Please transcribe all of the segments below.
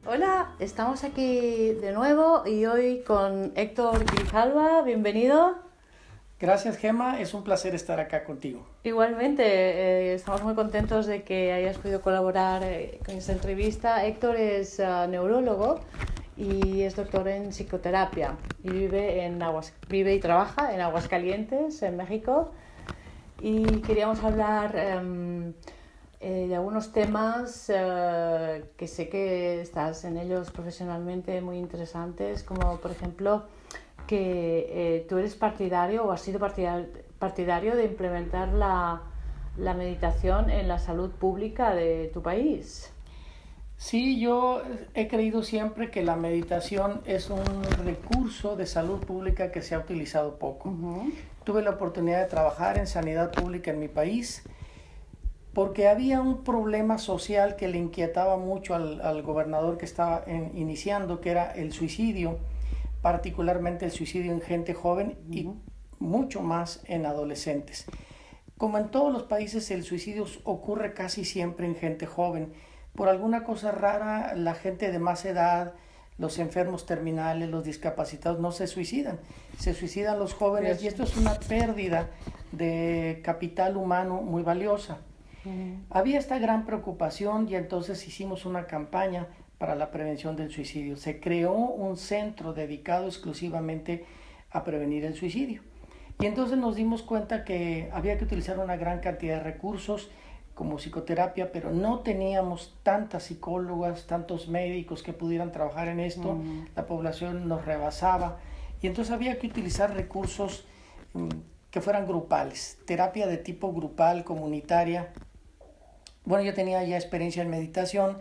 Hola, estamos aquí de nuevo y hoy con Héctor Grijalva, bienvenido. Gracias, Gemma. Es un placer estar acá contigo. Igualmente, estamos muy contentos de que hayas podido colaborar con esta entrevista. Héctor es neurólogo y es doctor en psicoterapia y vive y trabaja en Aguascalientes, en México. Y queríamos hablar de algunos temas que sé que estás en ellos profesionalmente muy interesantes, como por ejemplo que tú eres partidario o has sido partidario de implementar la meditación en la salud pública de tu país. Sí, yo he creído siempre que la meditación es un recurso de salud pública que se ha utilizado poco. Uh-huh. Tuve la oportunidad de trabajar en sanidad pública en mi país porque había un problema social que le inquietaba mucho al gobernador que estaba iniciando, que era el suicidio, particularmente el suicidio en gente joven y mucho más en adolescentes. Como en todos los países, el suicidio ocurre casi siempre en gente joven. Por alguna cosa rara, la gente de más edad, los enfermos terminales, los discapacitados, no se suicidan. Se suicidan los jóvenes y esto es una pérdida de capital humano muy valiosa. Había esta gran preocupación y entonces hicimos una campaña para la prevención del suicidio. Se creó un centro dedicado exclusivamente a prevenir el suicidio. Y entonces nos dimos cuenta que había que utilizar una gran cantidad de recursos como psicoterapia, pero no teníamos tantas psicólogas, tantos médicos que pudieran trabajar en esto. La población nos rebasaba y entonces había que utilizar recursos que fueran grupales, terapia de tipo grupal, comunitaria. Bueno, yo tenía ya experiencia en meditación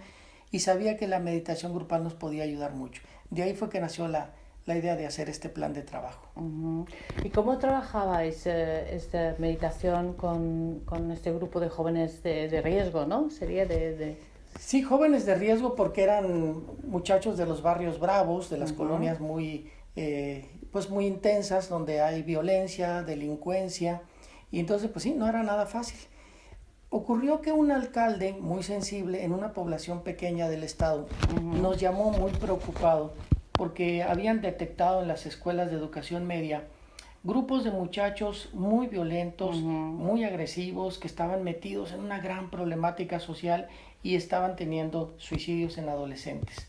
y sabía que la meditación grupal nos podía ayudar mucho. De ahí fue que nació la idea de hacer este plan de trabajo. Uh-huh. ¿Y cómo trabajabais esta meditación con este grupo de jóvenes de riesgo, ¿no? Sería Sí, jóvenes de riesgo porque eran muchachos de los barrios bravos, de las colonias muy intensas, donde hay violencia, delincuencia, y entonces pues sí, no era nada fácil. Ocurrió que un alcalde muy sensible en una población pequeña del estado nos llamó muy preocupado porque habían detectado en las escuelas de educación media grupos de muchachos muy violentos, muy agresivos, que estaban metidos en una gran problemática social y estaban teniendo suicidios en adolescentes.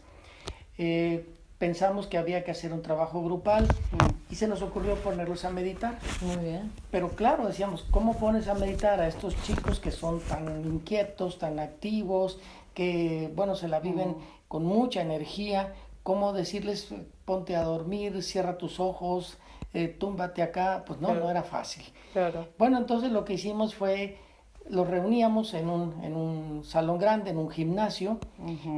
Pensamos que había que hacer un trabajo grupal y se nos ocurrió ponerlos a meditar. Muy bien. Pero claro, decíamos, ¿cómo pones a meditar a estos chicos que son tan inquietos, tan activos, que, bueno, se la viven con mucha energía? ¿Cómo decirles, ponte a dormir, cierra tus ojos, túmbate acá? Pues no, Claro. No era fácil. Claro. Bueno, entonces lo que hicimos fue, los reuníamos en un salón grande, en un gimnasio,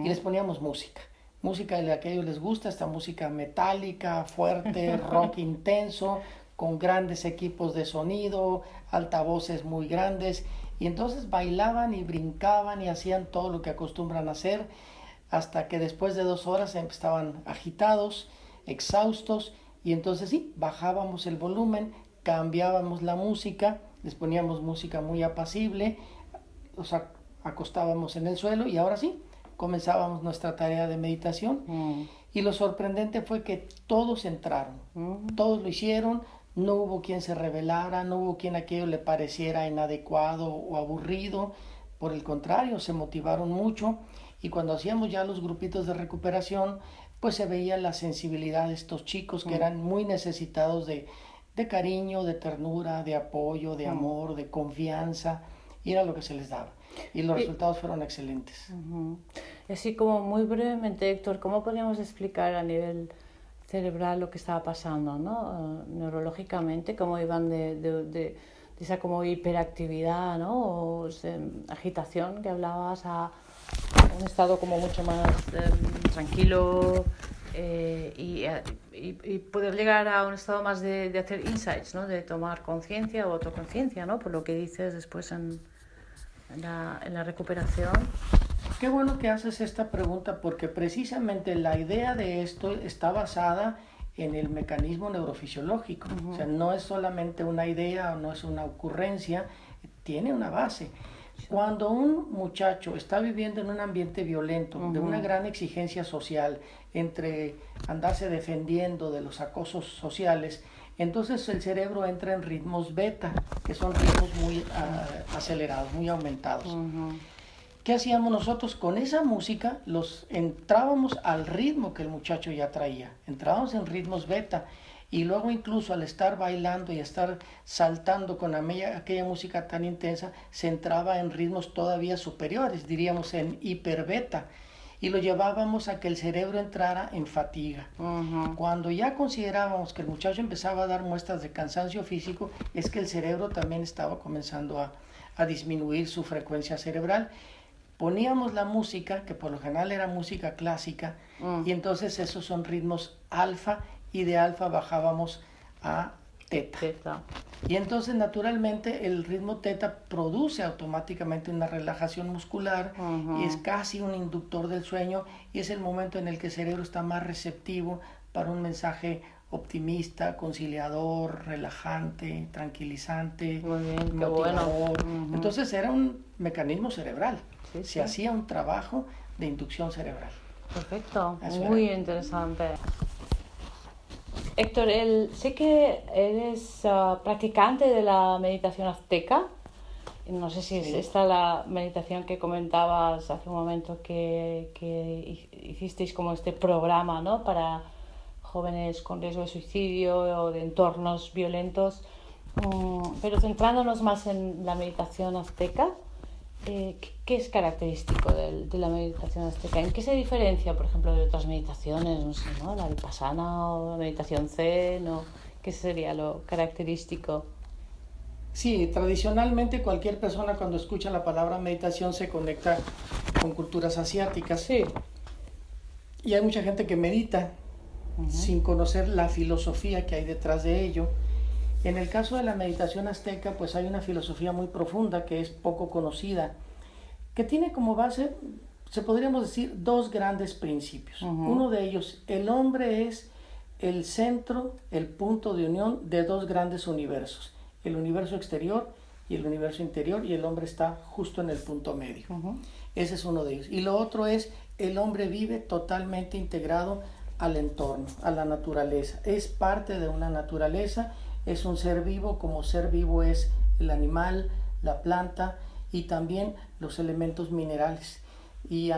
y les poníamos música. Música de la que a ellos les gusta, esta música metálica, fuerte, rock intenso, con grandes equipos de sonido, altavoces muy grandes, y entonces bailaban y brincaban y hacían todo lo que acostumbran a hacer, hasta que después de 2 horas estaban agitados, exhaustos, y entonces sí, bajábamos el volumen, cambiábamos la música, les poníamos música muy apacible, los acostábamos en el suelo y ahora sí, comenzábamos nuestra tarea de meditación. Y lo sorprendente fue que todos entraron, todos lo hicieron, no hubo quien se rebelara, no hubo quien aquello le pareciera inadecuado o aburrido, por el contrario, se motivaron mucho y cuando hacíamos ya los grupitos de recuperación, pues se veía la sensibilidad de estos chicos que eran muy necesitados de cariño, de ternura, de apoyo, de amor, de confianza, y era lo que se les daba. Y los resultados fueron excelentes. Así como muy brevemente, Héctor, ¿cómo podríamos explicar a nivel cerebral lo que estaba pasando, ¿no? Neurológicamente, cómo iban de esa como hiperactividad, ¿no? O agitación que hablabas a un estado como mucho más tranquilo y poder llegar a un estado más de hacer insights, ¿no? De tomar conciencia o autoconciencia, ¿no? Por lo que dices después en la recuperación. Qué bueno que haces esta pregunta porque precisamente la idea de esto está basada en el mecanismo neurofisiológico. O sea, no es solamente una idea o no es una ocurrencia, tiene una base. Cuando un muchacho está viviendo en un ambiente violento, de una gran exigencia social, entre andarse defendiendo de los acosos sociales, entonces el cerebro entra en ritmos beta, que son ritmos muy acelerados, muy aumentados. ¿Qué hacíamos nosotros? Con esa música entrábamos al ritmo que el muchacho ya traía, entrábamos en ritmos beta. Y luego incluso al estar bailando y estar saltando con aquella música tan intensa, se entraba en ritmos todavía superiores, diríamos en hiperbeta, y lo llevábamos a que el cerebro entrara en fatiga. Cuando ya considerábamos que el muchacho empezaba a dar muestras de cansancio físico, es que el cerebro también estaba comenzando a disminuir su frecuencia cerebral. Poníamos la música, que por lo general era música clásica, y entonces esos son ritmos alfa, y de alfa bajábamos a teta. Y entonces naturalmente el ritmo teta produce automáticamente una relajación muscular y es casi un inductor del sueño, y es el momento en el que el cerebro está más receptivo para un mensaje optimista, conciliador, relajante, tranquilizante, motivador. Bueno. Entonces era un mecanismo cerebral. Se hacía un trabajo de inducción cerebral. Perfecto, muy interesante. Héctor, sé que eres practicante de la meditación azteca. No sé si es esta la meditación que comentabas hace un momento que hicisteis como este programa, ¿no?, para jóvenes con riesgo de suicidio o de entornos violentos. Pero centrándonos más en la meditación azteca, ¿qué es característico de la meditación azteca? ¿En qué se diferencia, por ejemplo, de otras meditaciones, no sé, ¿no?, la vipassana o la meditación zen? ¿Qué sería lo característico? Sí, tradicionalmente cualquier persona cuando escucha la palabra meditación se conecta con culturas asiáticas. Sí. Y hay mucha gente que medita sin conocer la filosofía que hay detrás de ello. En el caso de la meditación azteca, pues hay una filosofía muy profunda que es poco conocida, que tiene como base, se podríamos decir, dos grandes principios. Uno de ellos, el hombre es el centro, el punto de unión de dos grandes universos, el universo exterior y el universo interior, y el hombre está justo en el punto medio. Ese es uno de ellos. Y lo otro es, el hombre vive totalmente integrado al entorno, a la naturaleza, es parte de una naturaleza. Es un ser vivo, como ser vivo es el animal, la planta y también los elementos minerales y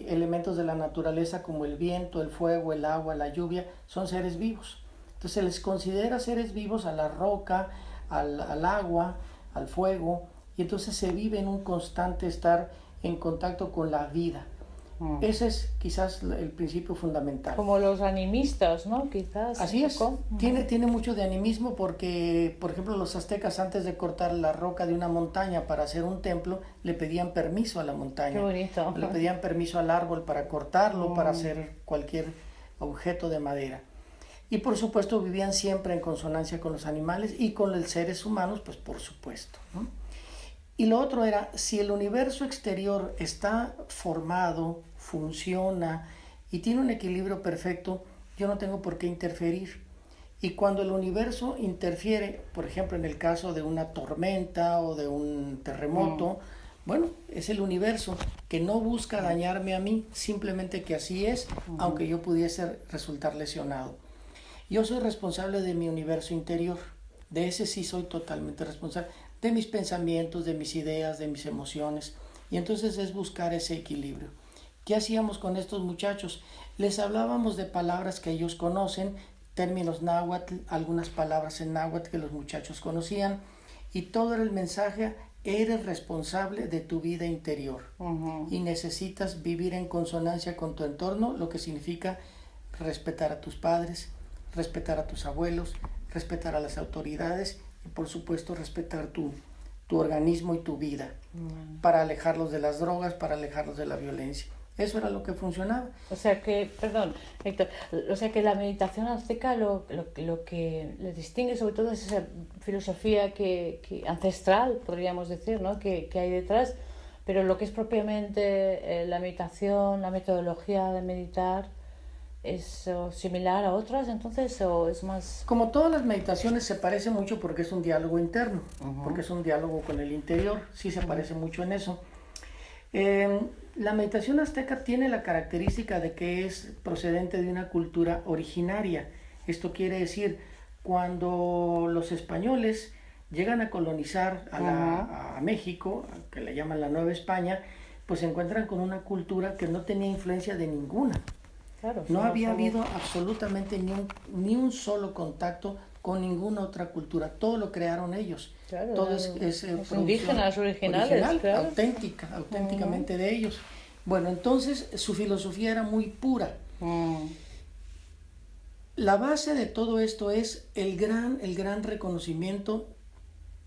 elementos de la naturaleza como el viento, el fuego, el agua, la lluvia, son seres vivos. Entonces se les considera seres vivos a la roca, al agua, al fuego, y entonces se vive en un constante estar en contacto con la vida. Ese es quizás el principio fundamental. Como los animistas, ¿no? Quizás. Así es. Tiene mucho de animismo porque, por ejemplo, los aztecas, antes de cortar la roca de una montaña para hacer un templo, le pedían permiso a la montaña. Qué bonito. Le pedían permiso al árbol para cortarlo, para hacer cualquier objeto de madera. Y por supuesto vivían siempre en consonancia con los animales y con los seres humanos, pues por supuesto, ¿no? Y lo otro era, si el universo exterior está formado, funciona y tiene un equilibrio perfecto, yo no tengo por qué interferir. Y cuando el universo interfiere, por ejemplo, en el caso de una tormenta o de un terremoto, bueno, es el universo que no busca dañarme a mí, simplemente que así es, aunque yo pudiese resultar lesionado. Yo soy responsable de mi universo interior, de ese sí soy totalmente responsable, de mis pensamientos, de mis ideas, de mis emociones. Y entonces es buscar ese equilibrio. ¿Qué hacíamos con estos muchachos? Les hablábamos de palabras que ellos conocen, términos náhuatl, algunas palabras en náhuatl que los muchachos conocían, y todo era el mensaje: eres responsable de tu vida interior y necesitas vivir en consonancia con tu entorno, lo que significa respetar a tus padres, respetar a tus abuelos, respetar a las autoridades y por supuesto respetar tu organismo y tu vida, para alejarlos de las drogas, para alejarlos de la violencia. Eso era lo que funcionaba. O sea que, perdón, Héctor, o sea que la meditación azteca lo que le distingue sobre todo es esa filosofía que ancestral, podríamos decir, ¿no?, que hay detrás, pero lo que es propiamente la meditación, la metodología de meditar, ¿Es similar a otras entonces o es más...? Como todas las meditaciones se parece mucho porque es un diálogo interno, porque es un diálogo con el interior, sí se parece mucho en eso. La meditación azteca tiene la característica de que es procedente de una cultura originaria. Esto quiere decir, cuando los españoles llegan a colonizar a México, que le llaman la Nueva España, pues se encuentran con una cultura que no tenía influencia de ninguna. Claro, No había habido absolutamente ni un solo contacto con ninguna otra cultura. Todo lo crearon ellos. Claro, todo es indígenas originales, claro. Auténticamente de ellos. Bueno, entonces su filosofía era muy pura. La base de todo esto es el gran reconocimiento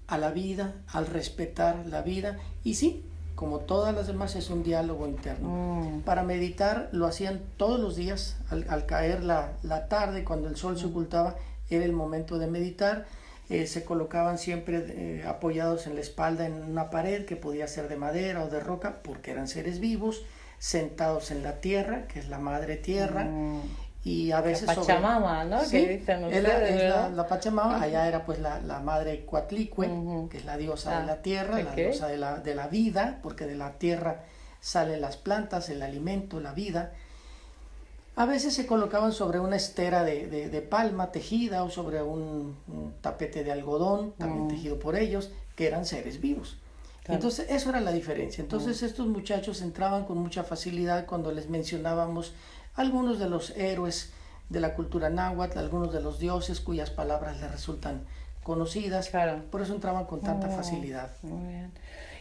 a la vida, al respetar la vida. Y sí, como todas las demás, es un diálogo interno. Para meditar lo hacían todos los días, al caer la tarde, cuando el sol se ocultaba, era el momento de meditar. Se colocaban siempre apoyados en la espalda en una pared, que podía ser de madera o de roca, porque eran seres vivos, sentados en la tierra, que es la madre tierra, y a veces la Pachamama, ¿no? Sí, que dicen ustedes, la Pachamama. Allá era pues la madre Coatlicue, que es la diosa de la tierra, la diosa de la vida, porque de la tierra salen las plantas, el alimento, la vida. A veces se colocaban sobre una estera de palma tejida o sobre un tapete de algodón, también tejido por ellos, que eran seres vivos. Claro. Entonces, eso era la diferencia. Entonces, estos muchachos entraban con mucha facilidad cuando les mencionábamos algunos de los héroes de la cultura náhuatl, algunos de los dioses cuyas palabras les resultan conocidas. Claro. Por eso entraban con tanta facilidad. Muy bien.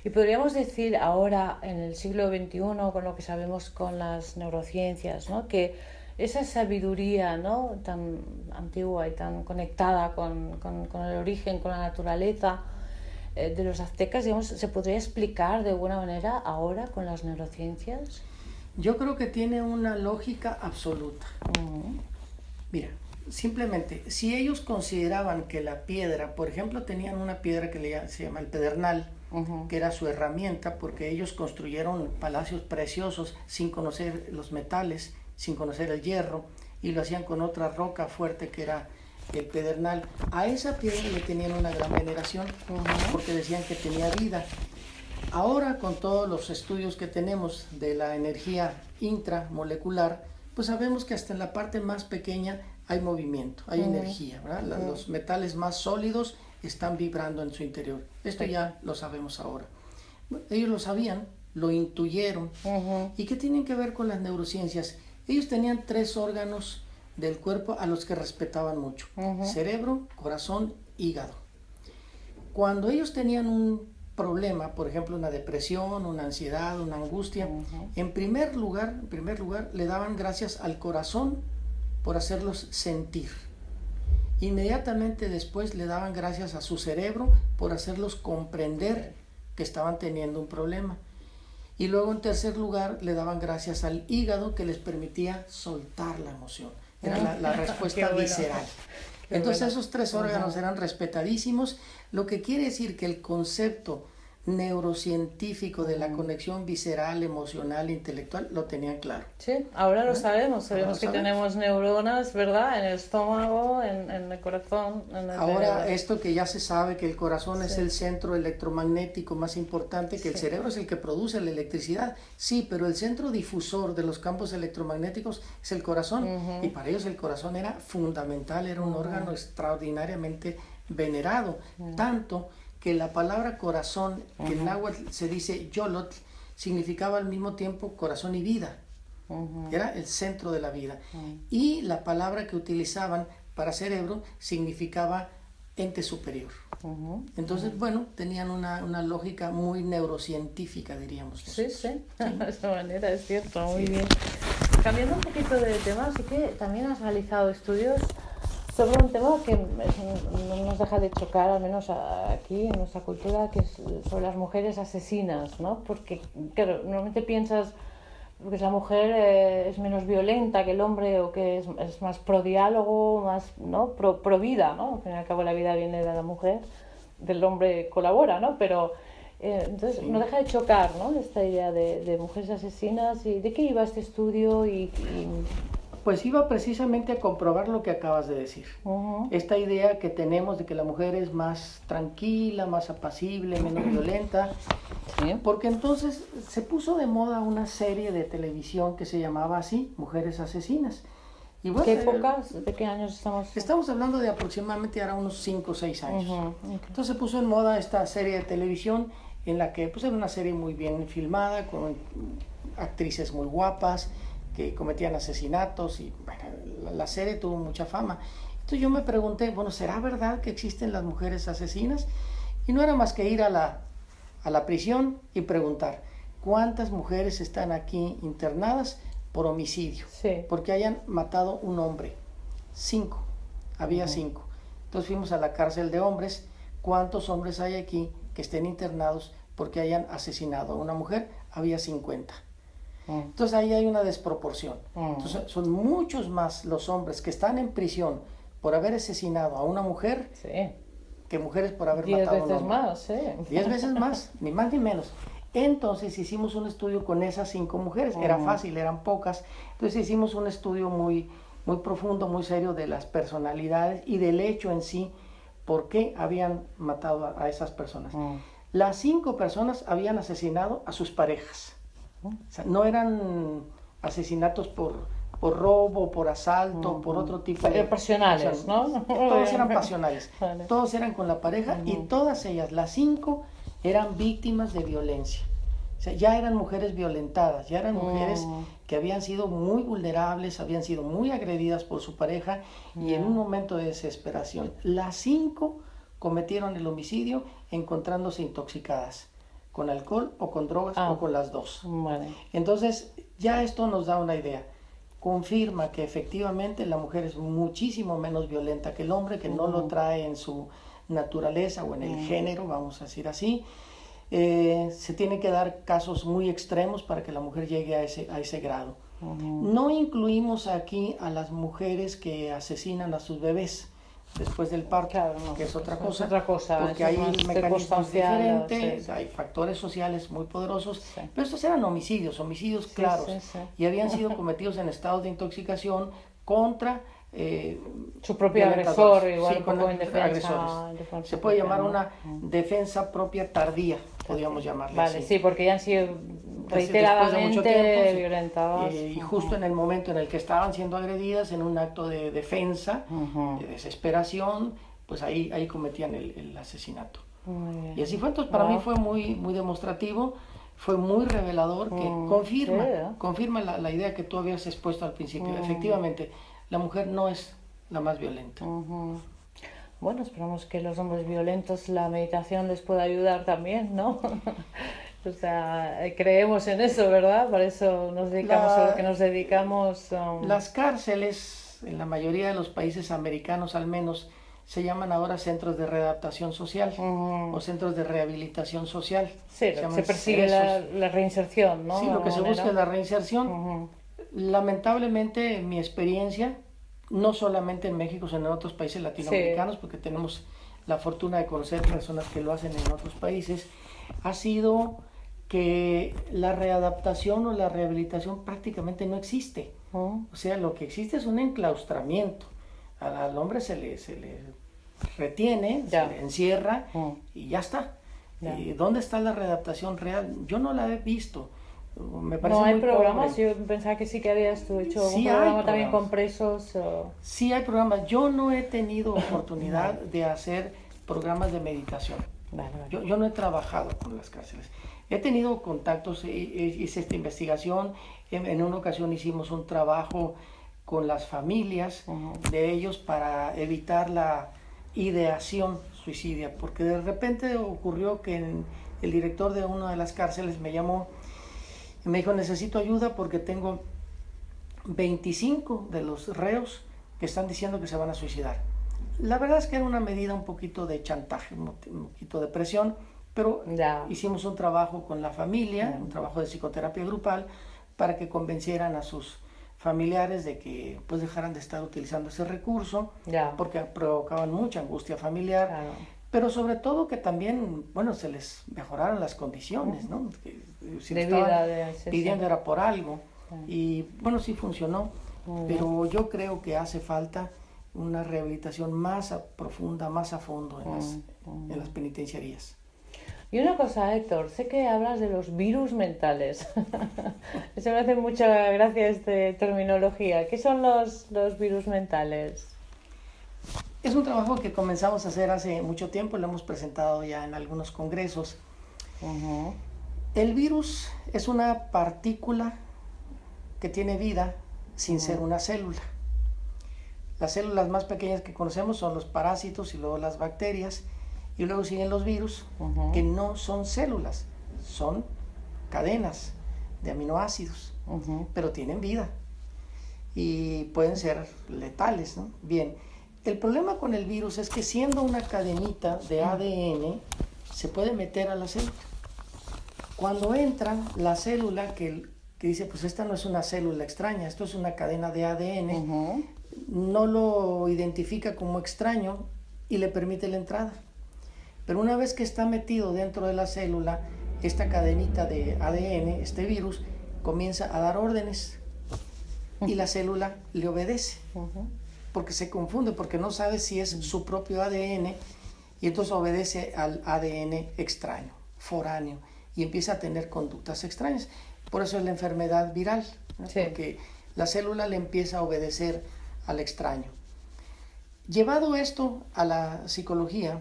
Y podríamos decir ahora, en el siglo XXI, con lo que sabemos con las neurociencias, ¿no? Que esa sabiduría, ¿no? Tan antigua y tan conectada con el origen, con la naturaleza de los aztecas, digamos, ¿se podría explicar de alguna manera ahora con las neurociencias? Yo creo que tiene una lógica absoluta. Mira, simplemente, si ellos consideraban que la piedra, por ejemplo, tenían una piedra que se llama el pedernal, que era su herramienta, porque ellos construyeron palacios preciosos sin conocer los metales, sin conocer el hierro, y lo hacían con otra roca fuerte que era el pedernal. A esa piedra le tenían una gran veneración, porque decían que tenía vida. Ahora, con todos los estudios que tenemos de la energía intramolecular, pues sabemos que hasta en la parte más pequeña hay movimiento, hay energía, ¿verdad? Los metales más sólidos están vibrando en su interior. Esto ya lo sabemos ahora. Bueno, ellos lo sabían, lo intuyeron. ¿Y qué tienen que ver con las neurociencias? Ellos tenían 3 órganos del cuerpo a los que respetaban mucho: cerebro, corazón, hígado. Cuando ellos tenían un problema, por ejemplo una depresión, una ansiedad, una angustia, en primer lugar le daban gracias al corazón por hacerlos sentir. Inmediatamente después le daban gracias a su cerebro por hacerlos comprender que estaban teniendo un problema. Y luego en tercer lugar le daban gracias al hígado, que les permitía soltar la emoción. Era la respuesta visceral. Entonces esos 3 órganos eran respetadísimos, lo que quiere decir que el concepto neurocientífico de la conexión visceral, emocional, intelectual, lo tenían claro. Sí, ahora lo sabemos que tenemos neuronas, ¿verdad? En el estómago, en el corazón. Ahora esto que ya se sabe, que el corazón es el centro electromagnético más importante, que el cerebro es el que produce la electricidad, sí, pero el centro difusor de los campos electromagnéticos es el corazón, y para ellos el corazón era fundamental, era un órgano extraordinariamente venerado, tanto que la palabra corazón, que en náhuatl se dice yolotl, significaba al mismo tiempo corazón y vida. Era el centro de la vida. Y la palabra que utilizaban para cerebro significaba ente superior. Entonces, bueno, tenían una lógica muy neurocientífica, diríamos. Sí, de esta manera, es cierto, muy bien. Cambiando un poquito de tema, sí que también has realizado estudios sobre un tema que no nos deja de chocar, al menos aquí en nuestra cultura, que es sobre las mujeres asesinas, ¿no? Porque, claro, normalmente piensas que la mujer es menos violenta que el hombre, o que es más pro diálogo, más, ¿no? pro vida, ¿no? Al fin y al cabo la vida viene de la mujer, del hombre colabora, ¿no? Pero entonces no deja de chocar, ¿no? Esta idea de mujeres asesinas. ¿Y de qué iba este estudio? Y Pues iba precisamente a comprobar lo que acabas de decir. Esta idea que tenemos de que la mujer es más tranquila, más apacible, menos violenta. Sí. Porque entonces se puso de moda una serie de televisión que se llamaba así, Mujeres Asesinas. Y bueno, ¿Qué épocas? ¿De qué años estamos? Estamos hablando de aproximadamente ahora unos 5 o 6 años. Okay. Entonces se puso en moda esta serie de televisión en la que pues, era una serie muy bien filmada, con actrices muy guapas, que cometían asesinatos y bueno, la serie tuvo mucha fama. Entonces yo me pregunté, bueno, ¿será verdad que existen las mujeres asesinas? Y no era más que ir a la prisión y preguntar, ¿cuántas mujeres están aquí internadas por homicidio? Sí. Porque hayan matado un hombre. 5, había 5. Entonces fuimos a la cárcel de hombres, ¿cuántos hombres hay aquí que estén internados porque hayan asesinado a una mujer? Había 50. Entonces ahí hay una desproporción. Entonces son muchos más los hombres que están en prisión por haber asesinado a una mujer que mujeres por haber matado a un hombre. 10 veces más, 10 veces más, ni más ni menos. Entonces hicimos un estudio con esas 5 mujeres. Era fácil, eran pocas. Entonces hicimos un estudio muy, muy profundo, muy serio de las personalidades y del hecho en sí, por qué habían matado a esas personas. Las 5 personas habían asesinado a sus parejas. O sea, no eran asesinatos por robo, por asalto, por otro tipo de... pasionales, o sea, ¿no? Todos eran pasionales. Vale. Todos eran con la pareja y todas ellas, las 5, eran víctimas de violencia. O sea, ya eran mujeres violentadas, ya eran mujeres que habían sido muy vulnerables, habían sido muy agredidas por su pareja y en un momento de desesperación. Las 5 cometieron el homicidio encontrándose intoxicadas, con alcohol o con drogas o con las dos. Vale. Entonces, ya esto nos da una idea. Confirma que efectivamente la mujer es muchísimo menos violenta que el hombre, que no lo trae en su naturaleza o en el género, vamos a decir así. Se tienen que dar casos muy extremos para que la mujer llegue a ese grado. No incluimos aquí a las mujeres que asesinan a sus bebés después del parto, claro, no, que es otra es otra cosa, porque es hay más mecanismos diferentes, sí. hay factores sociales muy poderosos, Sí. pero estos eran homicidios claros, sí. y habían sido cometidos en estados de intoxicación contra su propio violentadores. agresor, igual Sí, un poco en agresores. defensa Se puede llamar propia, una defensa propia tardía, podríamos llamarle Vale, así. sí, porque ya han sido reiteradamente violentadas. Y justo en el momento en el que estaban siendo agredidas, en un acto de defensa, de desesperación, pues ahí cometían el asesinato. Y así fue. Entonces para mí fue muy, muy demostrativo, fue muy revelador, que confirma la idea que tú habías expuesto al principio. Efectivamente, la mujer no es la más violenta. Bueno, esperamos que los hombres violentos la meditación les pueda ayudar también, ¿no? O sea, creemos en eso, ¿verdad? Por eso nos dedicamos a lo que nos dedicamos. Las cárceles, en la mayoría de los países americanos al menos, se llaman ahora centros de readaptación social o centros de rehabilitación social. Sí, se persigue la reinserción, ¿no? Sí, lo que se busca es la reinserción. Lamentablemente, en mi experiencia, no solamente en México, sino en otros países latinoamericanos, porque tenemos la fortuna de conocer personas que lo hacen en otros países, ha sido que la readaptación o la rehabilitación prácticamente no existe. O sea, lo que existe es un enclaustramiento. Al hombre se le retiene, se le encierra y ya está. ¿Dónde está la readaptación real? Yo no la he visto. Me parece no hay muy programas, pobre. yo pensaba que sí que habías tú hecho Sí, un programa también con presos. Sí hay programas. Yo no he tenido oportunidad de hacer programas de meditación. Vale. Yo no he trabajado con las cárceles. He tenido contactos, hice esta investigación. En una ocasión hicimos un trabajo con las familias de ellos para evitar la ideación suicidia, porque de repente ocurrió que el director de una de las cárceles me llamó y me dijo: necesito ayuda porque tengo 25 de los reos que están diciendo que se van a suicidar. La verdad es que era una medida un poquito de chantaje, un poquito de presión, pero hicimos un trabajo con la familia, un trabajo de psicoterapia grupal, para que convencieran a sus familiares de que pues dejaran de estar utilizando ese recurso, porque provocaban mucha angustia familiar, pero sobre todo que también, bueno, se les mejoraran las condiciones, ¿no? Que, si de estaban vida, pidiendo era por algo, y bueno, sí funcionó. pero yo creo que hace falta una rehabilitación más profunda, más a fondo en las penitenciarías. Y una cosa, Héctor, sé que hablas de los virus mentales. Eso me hace mucha gracia esta terminología. ¿Qué son los virus mentales? Es un trabajo que comenzamos a hacer hace mucho tiempo, lo hemos presentado ya en algunos congresos. El virus es una partícula que tiene vida sin ser una célula. Las células más pequeñas que conocemos son los parásitos y luego las bacterias, y luego siguen los virus, que no son células, son cadenas de aminoácidos, pero tienen vida y pueden ser letales, ¿no? Bien, el problema con el virus es que siendo una cadenita de ADN, se puede meter a la célula. Cuando entra la célula que dice, pues esta no es una célula extraña, esto es una cadena de ADN, no lo identifica como extraño y le permite la entrada. Pero una vez que está metido dentro de la célula, esta cadenita de ADN, este virus, comienza a dar órdenes y la célula le obedece, porque se confunde, porque no sabe si es su propio ADN y entonces obedece al ADN extraño, foráneo, y empieza a tener conductas extrañas. Por eso es la enfermedad viral, ¿no? Sí. Porque la célula le empieza a obedecer al extraño. Llevado esto a la psicología,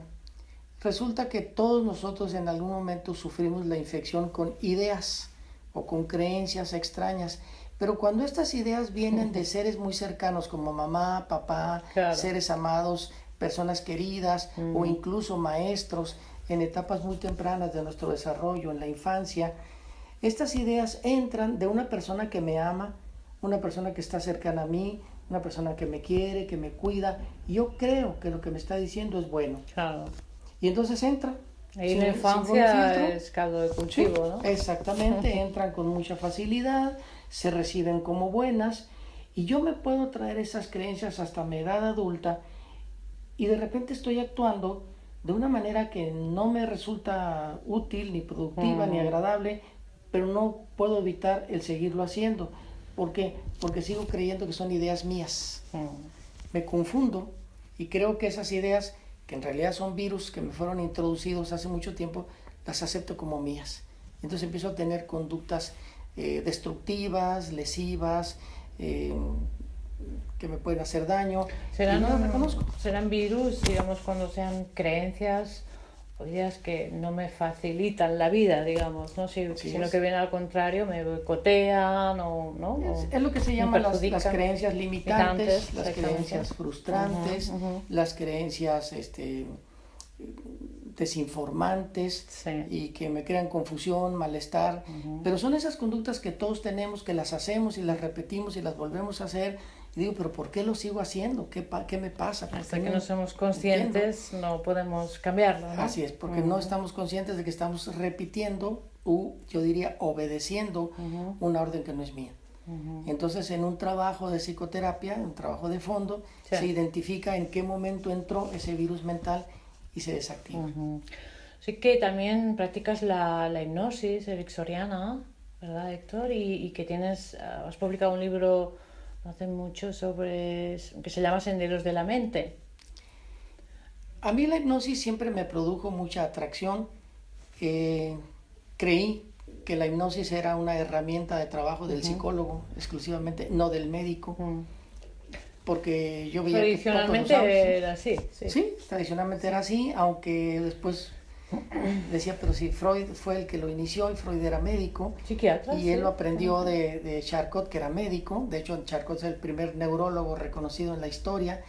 resulta que todos nosotros en algún momento sufrimos la infección con ideas o con creencias extrañas, pero cuando estas ideas vienen de seres muy cercanos como mamá, papá, claro, seres amados, personas queridas o incluso maestros en etapas muy tempranas de nuestro desarrollo, en la infancia, estas ideas entran de una persona que me ama, una persona que está cercana a mí, una persona que me quiere, que me cuida, y yo creo que lo que me está diciendo es bueno. Claro. Y entonces entra. Ahí en la infancia es caldo de cultivo, sí, ¿no? Exactamente, entran con mucha facilidad, se reciben como buenas, y yo me puedo traer esas creencias hasta mi edad adulta, y de repente estoy actuando de una manera que no me resulta útil, ni productiva, ni agradable, pero no puedo evitar el seguirlo haciendo. ¿Por qué? Porque sigo creyendo que son ideas mías. Me confundo y creo que esas ideas, que en realidad son virus que me fueron introducidos hace mucho tiempo, las acepto como mías. Entonces empiezo a tener conductas destructivas, lesivas, que me pueden hacer daño, y no las reconozco. ¿Serán virus, digamos, cuando sean creencias o ideas que no me facilitan la vida, digamos, ¿no? Sino que vienen al contrario, me boicotean o ¿no? Es lo que se llama las creencias limitantes, las creencias frustrantes, las creencias desinformantes, sí, y que me crean confusión, malestar, pero son esas conductas que todos tenemos, que las hacemos y las repetimos y las volvemos a hacer. Y digo, pero ¿por qué lo sigo haciendo? ¿Qué me pasa? Hasta que no somos conscientes no podemos cambiarlo, ¿no? Así es, porque no estamos conscientes de que estamos repitiendo o, yo diría, obedeciendo una orden que no es mía. Entonces, en un trabajo de psicoterapia, un trabajo de fondo, sí, se identifica en qué momento entró ese virus mental y se desactiva. Sí, que también practicas la hipnosis ericksoniana, ¿verdad, Héctor? Y que has publicado un libro hace mucho que se llama Senderos de la Mente. A mí la hipnosis siempre me produjo mucha atracción. Creí que la hipnosis era una herramienta de trabajo del psicólogo exclusivamente, no del médico. Porque yo veía tradicionalmente era así. Sí, tradicionalmente era así, aunque después decía, pero si Freud fue el que lo inició y Freud era médico, psiquiatra, y él lo aprendió de Charcot, que era médico. De hecho, Charcot es el primer neurólogo reconocido en la historia.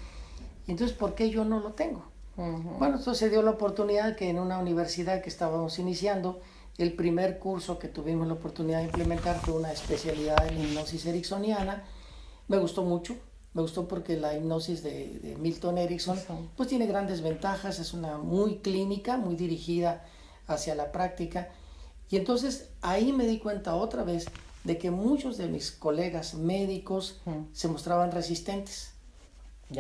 Y entonces, ¿por qué yo no lo tengo? Bueno, entonces se dio la oportunidad que en una universidad que estábamos iniciando, el primer curso que tuvimos la oportunidad de implementar fue una especialidad en hipnosis ericksoniana. Me gustó mucho. Me gustó porque la hipnosis de Milton Erickson pues tiene grandes ventajas, es una muy clínica, muy dirigida hacia la práctica. Y entonces ahí me di cuenta otra vez de que muchos de mis colegas médicos se mostraban resistentes.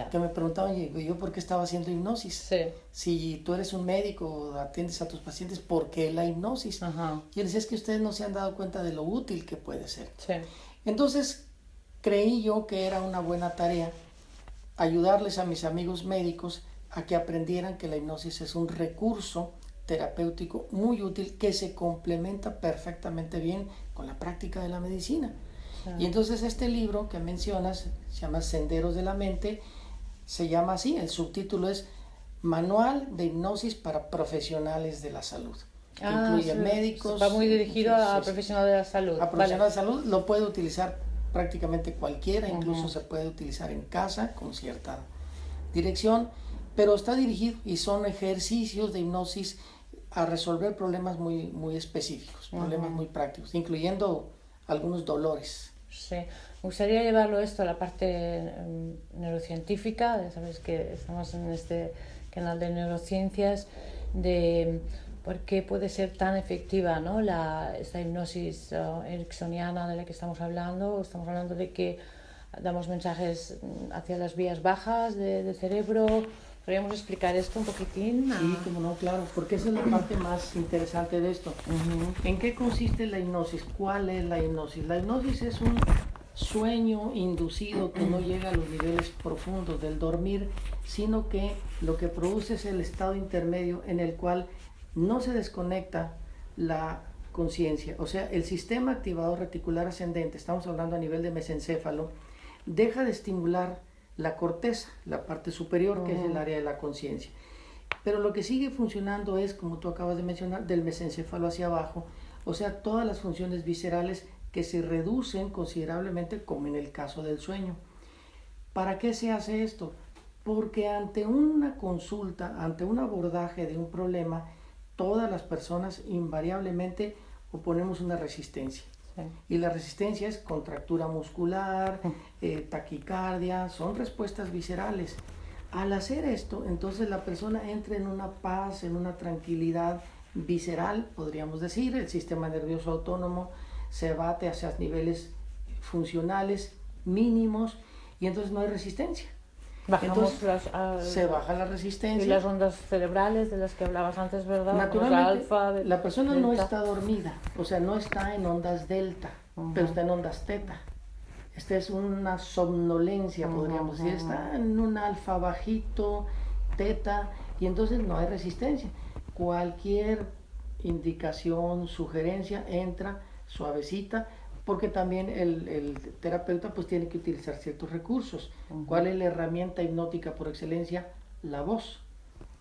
Que me preguntaban, ¿yo por qué estaba haciendo hipnosis? Sí. Si tú eres un médico, atiendes a tus pacientes, ¿por qué la hipnosis? Y él decía, es que ustedes no se han dado cuenta de lo útil que puede ser. Sí. Entonces, creí yo que era una buena tarea ayudarles a mis amigos médicos a que aprendieran que la hipnosis es un recurso terapéutico muy útil que se complementa perfectamente bien con la práctica de la medicina. Y entonces este libro que mencionas se llama Senderos de la Mente, se llama así, el subtítulo es Manual de Hipnosis para Profesionales de la Salud. Que incluye médicos. Va muy dirigido a profesionales de la salud. A profesionales de la salud lo puede utilizar prácticamente cualquiera, incluso se puede utilizar en casa con cierta dirección, pero está dirigido y son ejercicios de hipnosis a resolver problemas muy, muy específicos, problemas muy prácticos, incluyendo algunos dolores. Sí, me gustaría llevarlo esto a la parte neurocientífica. Ya sabes que estamos en este canal de neurociencias, de por qué puede ser tan efectiva, ¿no? Esta hipnosis ericksoniana de la que estamos hablando. Estamos hablando de que damos mensajes hacia las vías bajas del cerebro. ¿Podríamos explicar esto un poquitín? Sí, como no, claro, porque esa es la parte más interesante de esto. ¿En qué consiste la hipnosis? ¿Cuál es la hipnosis? La hipnosis es un sueño inducido que no llega a los niveles profundos del dormir, sino que lo que produce es el estado intermedio en el cual no se desconecta la conciencia. O sea, el sistema activador reticular ascendente, estamos hablando a nivel de mesencéfalo, deja de estimular la corteza, la parte superior, que es el área de la conciencia. Pero lo que sigue funcionando es, como tú acabas de mencionar, del mesencéfalo hacia abajo, o sea, todas las funciones viscerales que se reducen considerablemente, como en el caso del sueño. ¿Para qué se hace esto? Porque ante una consulta, ante un abordaje de un problema, todas las personas invariablemente oponemos una resistencia. Y la resistencia es contractura muscular, taquicardia, son respuestas viscerales. Al hacer esto, entonces la persona entra en una paz, en una tranquilidad visceral, podríamos decir, el sistema nervioso autónomo se bate hacia niveles funcionales mínimos y entonces no hay resistencia. Bajamos se baja la resistencia. Y las ondas cerebrales de las que hablabas antes, ¿verdad? Naturalmente, la persona no está dormida, o sea, no está en ondas delta, pero está en ondas teta. Esta es una somnolencia, podríamos decir, está en un alfa bajito, teta, y entonces no hay resistencia. Cualquier indicación, sugerencia, entra suavecita, porque también el terapeuta pues tiene que utilizar ciertos recursos. ¿Cuál es la herramienta hipnótica por excelencia? La voz.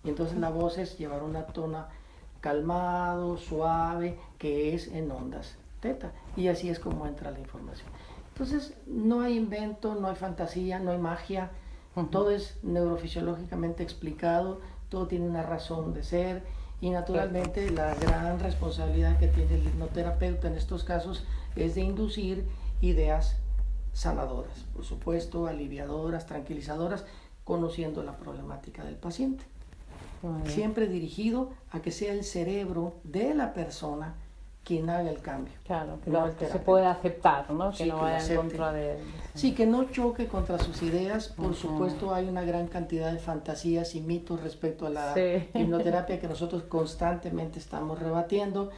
Y entonces la voz es llevar una tona calmado, suave, que es en ondas teta. Y así es como entra la información. Entonces no hay invento, no hay fantasía, no hay magia. Todo es neurofisiológicamente explicado, todo tiene una razón de ser. Y naturalmente la gran responsabilidad que tiene el hipnoterapeuta en estos casos es de inducir ideas sanadoras, por supuesto, aliviadoras, tranquilizadoras, conociendo la problemática del paciente. Siempre dirigido a que sea el cerebro de la persona quien haga el cambio. Claro, que se pueda aceptar, ¿no? Que sí, no vaya en contra de... Sí, que no choque contra sus ideas. Por supuesto, hay una gran cantidad de fantasías y mitos respecto a la hipnoterapia que nosotros constantemente estamos rebatiendo.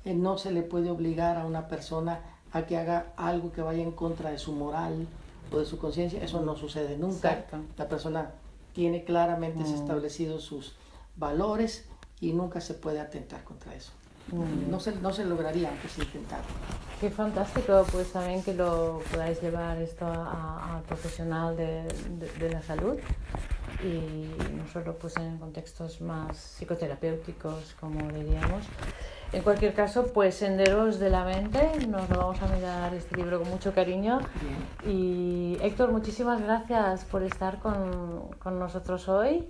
No se le puede obligar a una persona a que haga algo que vaya en contra de su moral o de su conciencia. Eso no sucede nunca. Exacto. La persona tiene claramente establecidos sus valores y nunca se puede atentar contra eso. No se lograría aunque se intentara. Qué fantástico, pues también que lo podáis llevar esto al profesional de la salud y no solo pues en contextos más psicoterapéuticos, como diríamos. En cualquier caso, pues Senderos de la Mente, nos lo vamos a mirar este libro con mucho cariño. Bien. Y Héctor, muchísimas gracias por estar con nosotros hoy.